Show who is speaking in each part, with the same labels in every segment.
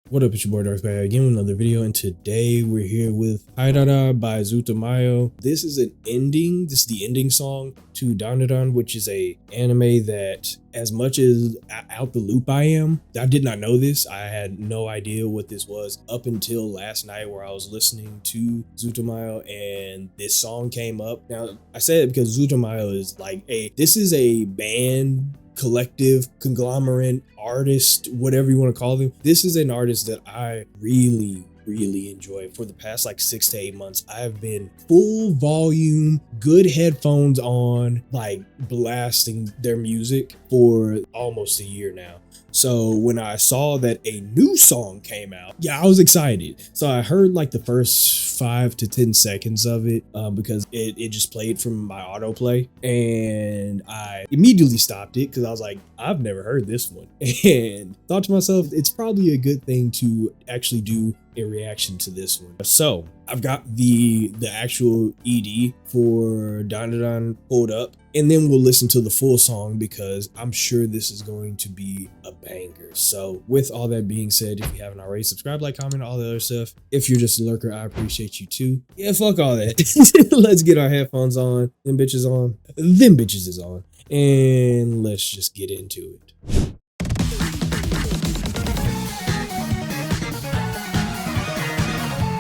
Speaker 1: What up, it's your boy Darth back again with another video, and today we're here with TAIDADA by Zutomayo. This is an ending, this is the ending song to Dandadan, which is a anime that, as much as out the loop I am, I did not know this. I had no idea what this was up until last night where I was listening to Zutomayo and this song came up. Now, I say it because Zutomayo is like this is a band, collective, conglomerate, artist, whatever you want to call them. This is an artist that I really enjoy. For the past like 6 to 8 months, I've been full volume, good headphones on, like blasting their music for almost a year now. So when I saw that a new song came out, yeah, I was excited. So I heard like the first 5 to 10 seconds of it because it just played from my autoplay, and I immediately stopped it because I was like, I've never heard this one, and thought to myself, it's probably a good thing to actually do a reaction to this one. So I've got the actual ED for Dandadan pulled up, and then we'll listen to the full song because I'm sure this is going to be a banger. So with all that being said, if you haven't already, subscribe, like, comment, all the other stuff. If you're just a lurker, I appreciate you too. Yeah, fuck all that. Let's get our headphones on, them bitches on, them bitches is on, and let's just get into it.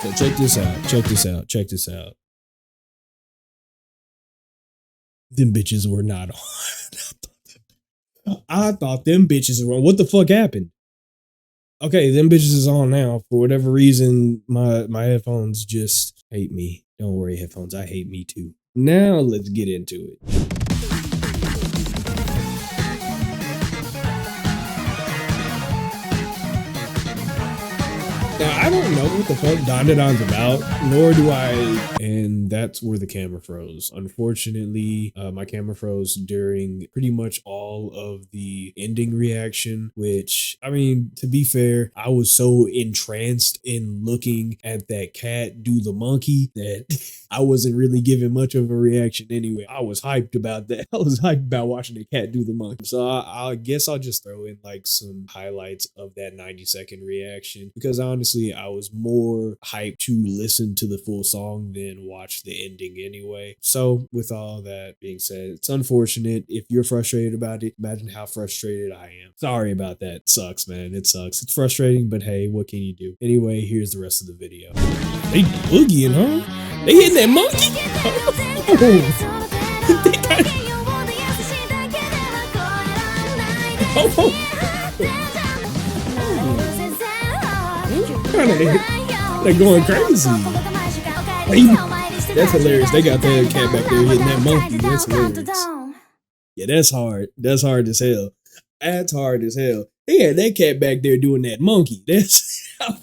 Speaker 1: So check this out. Them bitches were not on. I thought them bitches were on. What the fuck happened? Okay, them bitches is on now. For whatever reason, my headphones just hate me. Don't worry, headphones, I hate me too. Now let's get into it. Now, I don't know what the fuck Dandadan's about, nor do I, and that's where the camera froze. Unfortunately, my camera froze during pretty much all of the ending reaction, which, I mean, to be fair, I was so entranced in looking at that cat do the monkey that I wasn't really giving much of a reaction anyway. I was hyped about that. I was hyped about watching the cat do the monkey. So I guess I'll just throw in like some highlights of that 90-second reaction, because honestly, I was more hyped to listen to the full song than watch the ending anyway. So with all that being said, it's unfortunate. If you're frustrated about it, imagine how frustrated I am. Sorry about that. It sucks, man. It sucks. It's frustrating, but hey, what can you do? Anyway, here's the rest of the video. They boogieing, huh? They hitting that monkey? They're going crazy. That's hilarious. They got that cat back there hitting that monkey. That's hilarious. Yeah, that's hard. That's hard as hell. That's hard as hell. They had that cat back there doing that monkey. That's I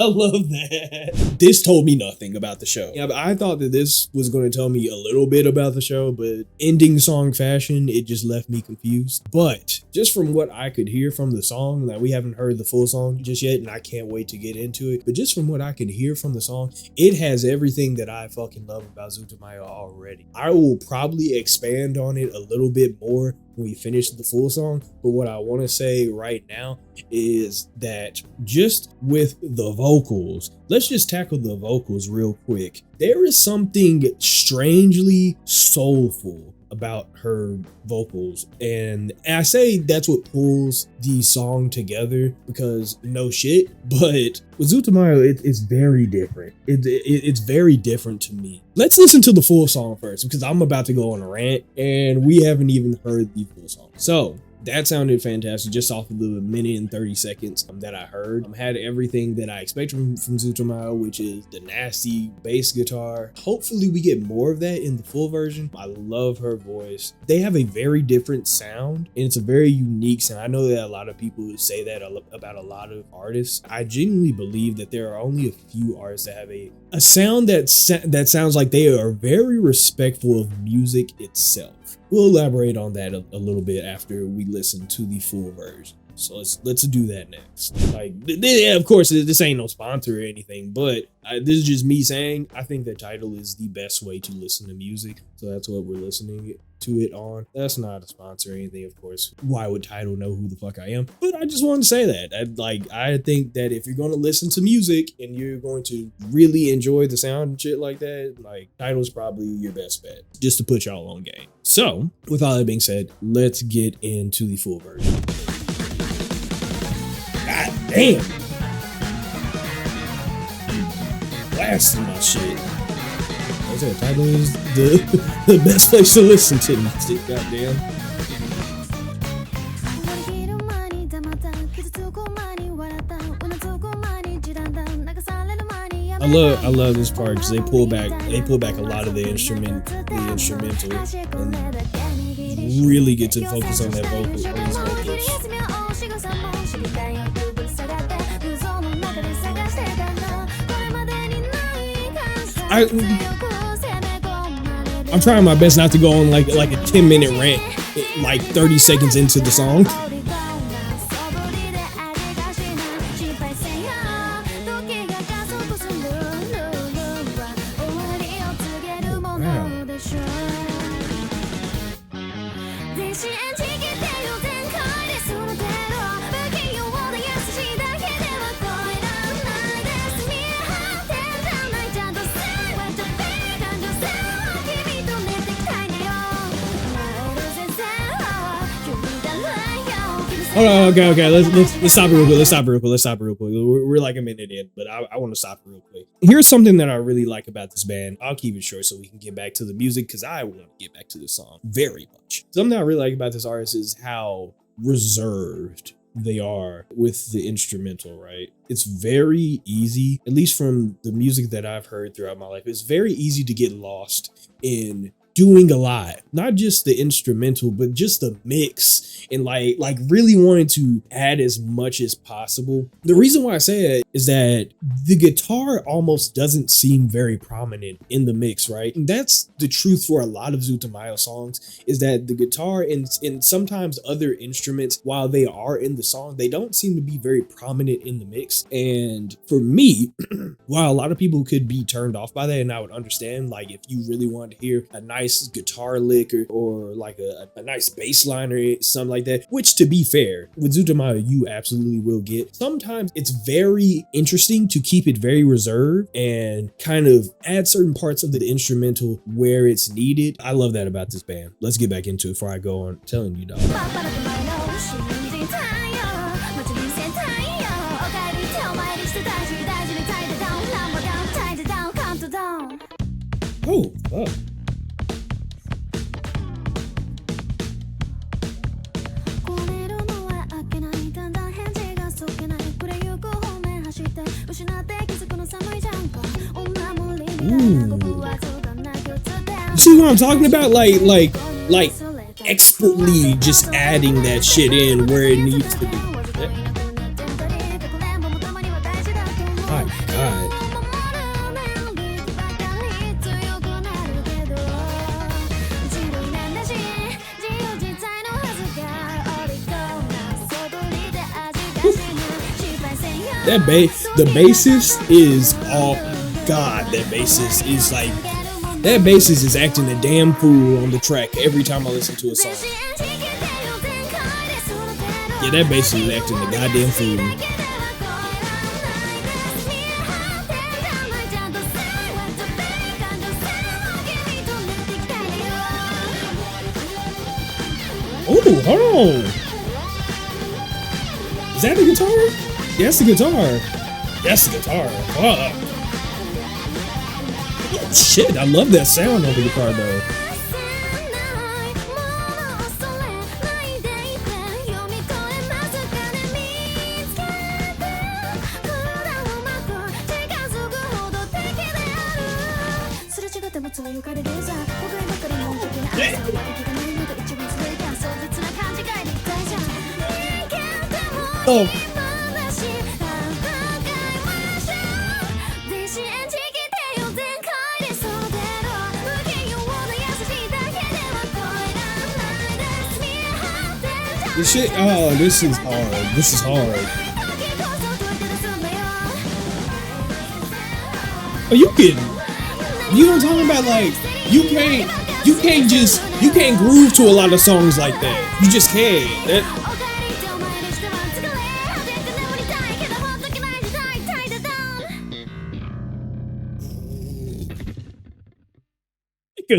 Speaker 1: love that. This told me nothing about the show. Yeah, but I thought that this was going to tell me a little bit about the show, but ending song fashion, it just left me confused. But just from what I could hear from the song, like, we haven't heard the full song just yet, and I can't wait to get into it. But just from what I could hear from the song, it has everything that I fucking love about Zutomayo already. I will probably expand on it a little bit more when we finish the full song, but what I want to say right now is that just with the vocals, let's just tackle the vocals real quick. There is something strangely soulful about her vocals, and I say that's what pulls the song together, because no shit, but with Zutomayo, it's very different. It's very different to me. Let's listen to the full song first, because I'm about to go on a rant and we haven't even heard the full song. So that sounded fantastic just off of the 1:30 seconds that I heard. Had everything that I expect from Zutomayo, which is the nasty bass guitar. Hopefully we get more of that in the full version. I love her voice. They have a very different sound, and it's a very unique sound. I know that a lot of people say that about a lot of artists. I genuinely believe that there are only a few artists that have a sound that sounds like they are very respectful of music itself. We'll elaborate on that a little bit after we listen to the full version. So let's do that next. Like, yeah, of course, this ain't no sponsor or anything, but this is just me saying I think that Tidal is the best way to listen to music. So that's what we're listening to it on. That's not a sponsor or anything, of course. Why would Tidal know who the fuck I am? But I just wanted to say that. I think that if you're going to listen to music and you're going to really enjoy the sound and shit like that, like, Tidal's probably your best bet, just to put y'all on game. So, with all that being said, let's get into the full version. God damn! Blasting my shit. I said Tidal is the best place to listen to shit, goddamn. I love this part because they pull back a lot of the instrumental and really get to focus on that vocals. I'm trying my best not to go on like a 10-minute rant, like 30 seconds into the song. Okay. Let's stop it real quick. We're like a minute in, but I want to stop it real quick. Here's something that I really like about this band. I'll keep it short so we can get back to the music because I want to get back to the song very much. Something I really like about this artist is how reserved they are with the instrumental, right? It's very easy, at least from the music that I've heard throughout my life, it's very easy to get lost in doing a lot, not just the instrumental, but just the mix and like really wanting to add as much as possible. The reason why I say it is that the guitar almost doesn't seem very prominent in the mix, right? And that's the truth for a lot of Zutomayo songs, is that the guitar and sometimes other instruments, while they are in the song, they don't seem to be very prominent in the mix. And for me, while a lot of people could be turned off by that, and I would understand, like, if you really wanted to hear a nice guitar lick or like a nice bass line or something like that, which, to be fair, with Zutomayo you absolutely will get. Sometimes it's very interesting to keep it very reserved and kind of add certain parts of the instrumental where it's needed. I love that about this band. Let's get back into it before I go on telling you, dog. Oh, fuck. You see what I'm talking about? Like expertly just adding that shit in where it needs to be. My God. The bassist is, oh God, that bassist is like, that bassist is acting a damn fool on the track every time I listen to a song. Yeah, that bassist is acting a goddamn fool. Oh, hold on. Is that the guitar? Yeah, that's the guitar. That's the guitar. Fuck. Oh, shit, I love that sound on the guitar though. Oh. The shit, oh, this is hard. This is hard. Are you kidding? You know what I'm talking about? Like, you can't groove to a lot of songs like that. You just can't.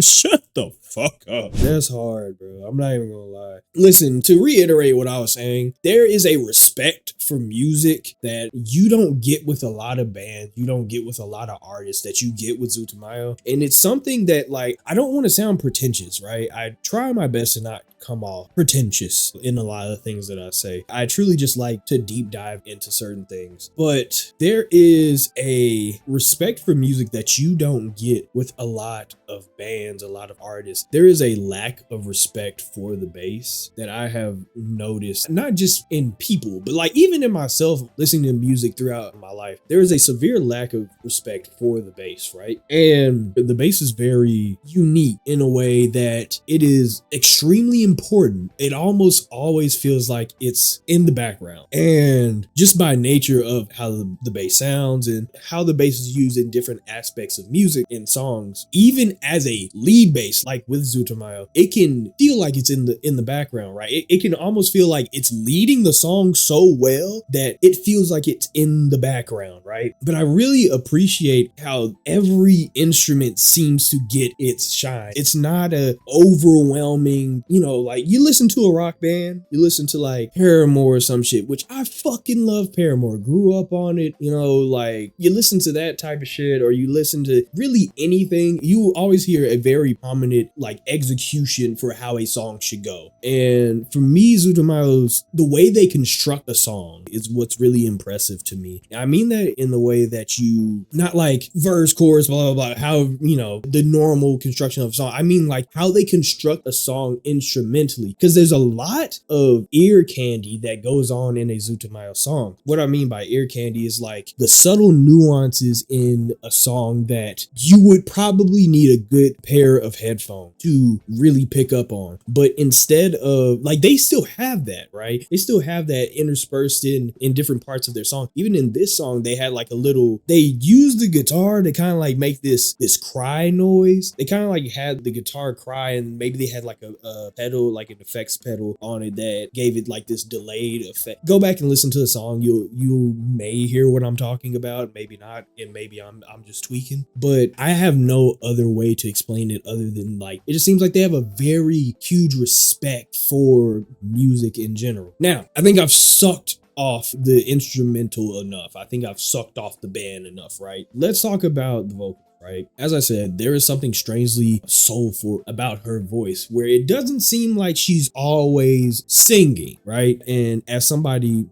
Speaker 1: Shut the fuck up. That's hard, bro. I'm not even gonna lie. Listen, to reiterate what I was saying, there is a respect for music that you don't get with a lot of bands, you don't get with a lot of artists that you get with Zutomayo. And it's something that, like, I don't want to sound pretentious, right? I try my best to not come off pretentious in a lot of things that I say. I truly just like to deep dive into certain things. But there is a respect for music that you don't get with a lot of bands, a lot of artists. There is a lack of respect for the bass that I have noticed, not just in people, but like even in myself listening to music throughout my life. There is a severe lack of respect for the bass, right? And the bass is very unique in a way that it is extremely important. It almost always feels like it's in the background. And just by nature of how the bass sounds and how the bass is used in different aspects of music and songs, even as a lead bass, like with Zutomayo, it can feel like it's in the background, right? It can almost feel like it's leading the song so well that it feels like it's in the background, right? But I really appreciate how every instrument seems to get its shine. It's not a overwhelming, like you listen to a rock band, you listen to like Paramore or some shit, which I fucking love Paramore, grew up on it, like you listen to that type of shit, or you listen to really anything, you always hear a very prominent like execution for how a song should go. And for me, Zutomayo's, the way they construct a song is what's really impressive to me. I mean that in the way that you, not like verse, chorus, blah, blah, blah, how, the normal construction of a song. I mean like how they construct a song instrumentally, because there's a lot of ear candy that goes on in a Zutomayo song. What I mean by ear candy is like the subtle nuances in a song that you would probably need a good pair of headphones to really pick up on. But instead of, like, they still have that, right? They still have that interspersed in different parts of their song. Even in this song, they had like a little, they used the guitar to kind of like make this cry noise. They kind of like had the guitar cry, and maybe they had like a pedal, like an effects pedal on it that gave it like this delayed effect. Go back and listen to the song. You may hear what I'm talking about, maybe not, and maybe I'm just tweaking. But I have no other way to explain it other than like, it just seems like they have a very huge respect for music in general. Now, I think I've sucked off the instrumental enough. I think I've sucked off the band enough, right? Let's talk about the vocal. Right? As I said, there is something strangely soulful about her voice where it doesn't seem like she's always singing, right? And as somebody,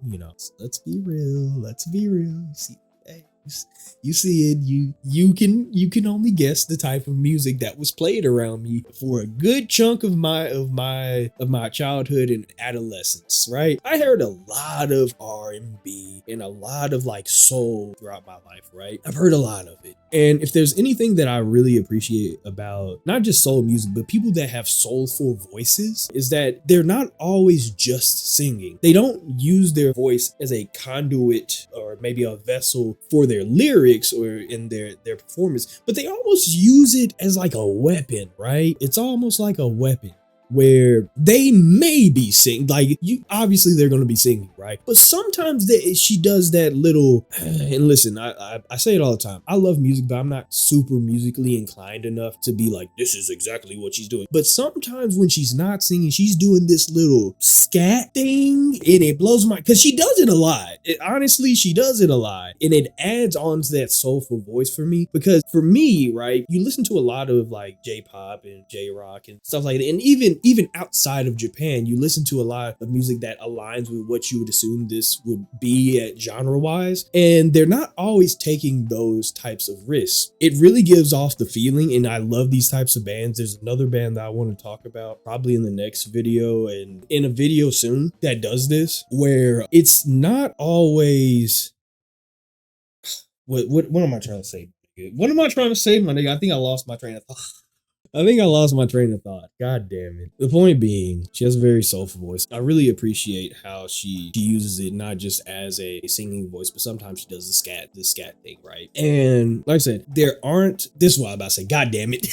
Speaker 1: let's be real. You see it, you can only guess the type of music that was played around me for a good chunk of my childhood and adolescence, right? I heard a lot of R&B and a lot of like soul throughout my life, right? I've heard a lot of it. And if there's anything that I really appreciate about not just soul music, but people that have soulful voices, is that they're not always just singing. They don't use their voice as a conduit or maybe a vessel for their lyrics or in their performance, but they almost use it as like a weapon, right? It's almost like a weapon where they may be singing, like obviously they're going to be singing, right? But sometimes she does that little, and listen, I say it all the time. I love music, but I'm not super musically inclined enough to be like, this is exactly what she's doing. But sometimes when she's not singing, she's doing this little scat thing, and it blows my, because she does it a lot. Honestly, she does it a lot, and it adds on to that soulful voice for me. Because for me, right, you listen to a lot of like J-pop and J-rock and stuff like that, and even outside of Japan, you listen to a lot of music that aligns with what you would assume this would be at genre-wise, and they're not always taking those types of risks. It really gives off the feeling, and I love these types of bands. There's another band that I want to talk about probably in the next video and in a video soon that does this, where it's not always, what am I trying to say? What am I trying to say, my nigga? I think I lost my train of thought. I think I lost my train of thought. God damn it. The point being, she has a very soulful voice. I really appreciate how she uses it not just as a singing voice, but sometimes she does the scat thing, right? And like I said, this is what I'm about to say. God damn it.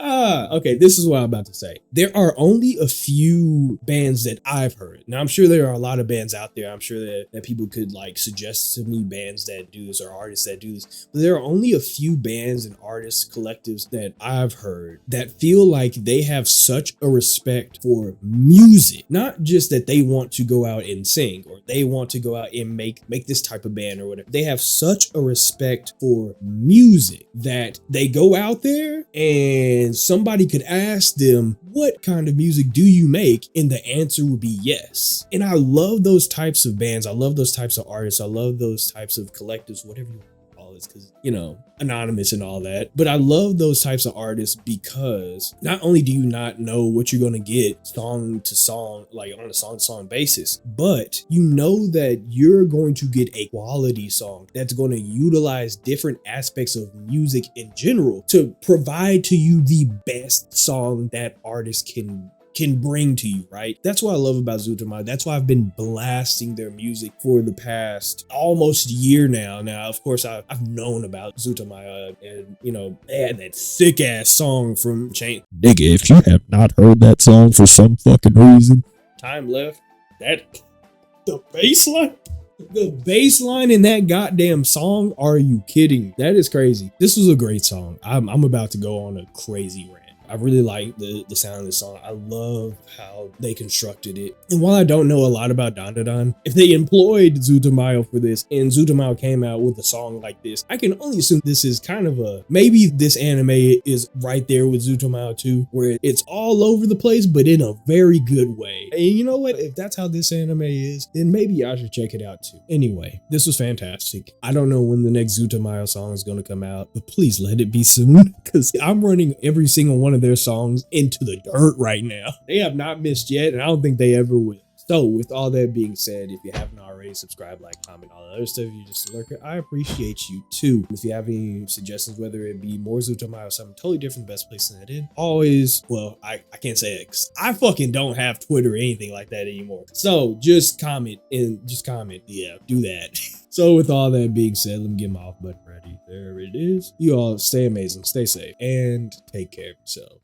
Speaker 1: Okay, this is what I'm about to say. There are only a few bands that I've heard. Now, I'm sure there are a lot of bands out there. I'm sure that people could like suggest to me bands that do this or artists that do this. But there are only a few bands and artists, collectives that I've heard that feel like they have such a respect for music. Not just that they want to go out and sing or they want to go out and make this type of band or whatever. They have such a respect for music that they go out there and somebody could ask them, what kind of music do you make? And the answer would be yes. And I love those types of bands. I love those types of artists. I love those types of collectives, whatever you want to call it, because, you know, anonymous and all that. But I love those types of artists because not only do you not know what you're going to get song to song, like on a song to song basis, but you know that you're going to get a quality song that's going to utilize different aspects of music in general to provide to you the best song that artist can bring to you, right? That's what I love about Zutomayo. That's why I've been blasting their music for the past almost year now. Now, of course, I've known about Zutomayo and, you know, they had that sick ass song from Chain. Nigga, if you have not heard that song for some fucking reason, time left. The bass line in that goddamn song, are you kidding? That is crazy. This was a great song. I'm about to go on a crazy rant. I really like the sound of this song. I love how they constructed it. And while I don't know a lot about Dandadan, if they employed Zutomayo for this and Zutomayo came out with a song like this, I can only assume this is kind of maybe this anime is right there with Zutomayo too, where it's all over the place, but in a very good way. And you know what? If that's how this anime is, then maybe I should check it out too. Anyway, this was fantastic. I don't know when the next Zutomayo song is going to come out, but please let it be soon, because I'm running every single one of their songs into the dirt right now. They have not missed yet, and I don't think they ever will. So with all that being said, if you haven't already, subscribe, like, comment, all that other stuff. If you're just a lurker, I appreciate you too. If you have any suggestions, whether it be more Zutomayo or something totally different, best place than it in, always, well, I can't say it because I fucking don't have Twitter or anything like that anymore. So just comment. Yeah, do that. So with all that being said, let me get my off button ready. There it is. You all stay amazing, stay safe, and take care of yourselves.